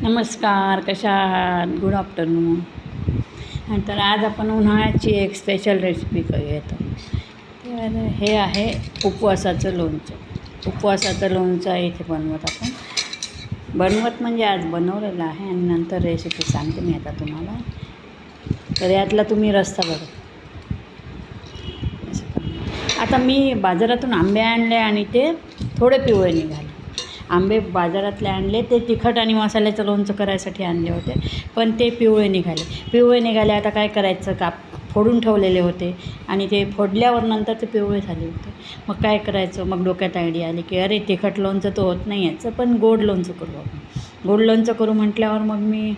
नमस्कार, कशा आहात? Good afternoon. तर आज आपण उन्हाळ्याची एक स्पेशल रेसिपी करूयात. तर हे आहे उपवासाचं लोणचं. उपवासाचं लोणचं इथे बनवत म्हणजे आज बनवलेलं आहे आणि नंतर रेसिपी सांगते मी आता तुम्हाला. तर यातला तुम्ही रस्सा बघा. आता मी बाजारातून आंबे आणले आणि ते थोडे पिवळे निघाले. आंबे बाजारातले आणले, ते तिखट आणि मसाल्याचं लोणचं करायसाठी आणले होते, पण ते पिवळे निघाले. आता काय करायचं, फोडून ठेवलेले होते आणि ते फोडल्यावर नंतर ते पिवळे झाले होते. मग काय करायचं, मग डोक्यात आयडिया आली की अरे तिखट लोणचं तर होत नाही याचं, पण गोड लोणचं करू आपण. गोड लोणचं करू म्हटल्यावर मग मी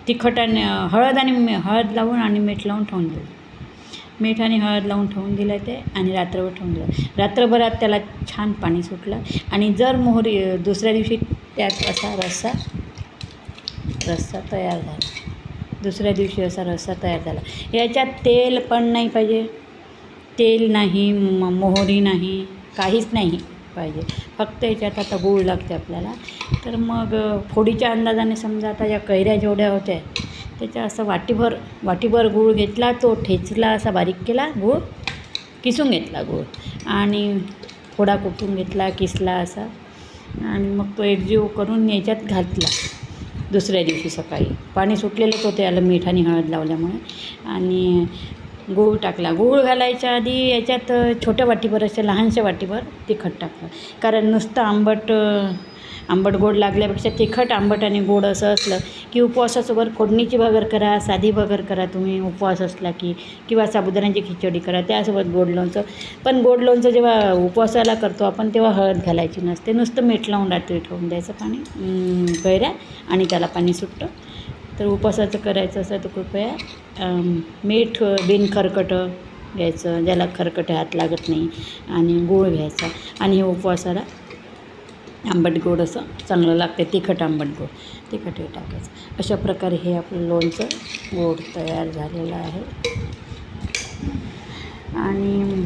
तिखट आणि हळद लावून आणि मीठ लावून ठेवून दिलं. मीठ आणि हळद लावून ठेवून दिलं ते आणि रात्रभर ठेवून दिलं. रात्रभरात त्याला छान पाणी सुटलं आणि जर मोहरी दुसऱ्या दिवशी त्यात असा रस्सा तयार झाला. दुसऱ्या दिवशी असा रस्सा तयार झाला. याच्यात तेल पण नाही पाहिजे, तेल नाही, मोहरी नाही, काहीच नाही पाहिजे. फक्त याच्यात आता गूळ लागते आपल्याला. तर मग फोडीच्या अंदाजाने समजा आता या कैऱ्या जेवढ्या होत्या त्याच्या असं वाटीभर गूळ घेतला, तो ठेचला, असा बारीक केला, गूळ किसून घेतला गूळ आणि थोडा कुटून घेतला, किसला असा, आणि मग तो एकजीव करून याच्यात घातला. दुसऱ्या दिवशी सकाळी पाणी सुटलेलंच होतं याला मीठ आणि हळद लावल्यामुळे, आणि गूळ टाकला. गूळ घालायच्या आधी याच्यात छोट्या वाटीभर, अशा लहानशा वाटीभर तिखट टाकलं. कारण नुसतं आंबट गोड लागल्यापेक्षा तिखट, आंबट आणि गोड असं असलं की उपवासासोबत फोडणीची भगर करा, साधी भगर करा तुम्ही उपवास असला की, किंवा साबुदाण्याची खिचडी करा, त्यासोबत गोड लोणचं. पण गोड लोणचं जेव्हा उपवासाला करतो आपण तेव्हा हळद घालायची नसते, नुसतं मीठ लावून रात्री ठेवून द्यायचं पाणी कैऱ्या, आणि त्याला पाणी सुटतं. तर उपवासाचं करायचं असं तर कृपया मीठ बिनखरकटं घ्यायचं, ज्याला खरकटे हात लागत नाही, आणि गूळ घ्यायचा, आणि हे उपवासाला आंबट गोड असं चांगलं लागते. तिखट आंबट गोड तिखट हे टाकायचं. अशा प्रकारे हे आपलं लोणचं गोड तयार झालेलं आहे. आणि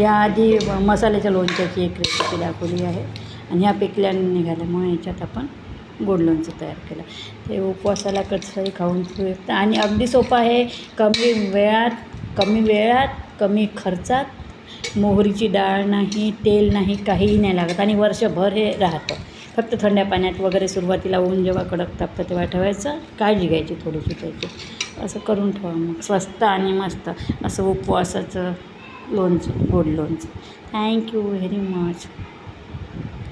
याआधी मसाल्याच्या लोणच्याची एक रेसिपी दाखवली आहे, आणि ह्या पिकल्या निघाल्यामुळे याच्यात आपण गोड लोणचं तयार केलं. ते उपवासाला कधीही खाऊन सुरू येतं आणि अगदी सोपं आहे. कमी वेळात कमी खर्चात, मोहरीची डाळ नाही, तेल नाही, काहीही नाही लागत, आणि वर्षभर हे राहतं. फक्त थंड्या पाण्यात वगैरे सुरुवातीला ऊन जेव्हा कडक तापतं तेव्हा ठेवायचं, काळजी घ्यायची थोडीशी त्याची. असं करून ठेवा, मग स्वस्त आणि मस्त असं उपवासाचं लोणचं, गोड लोणचं. Thank you very much.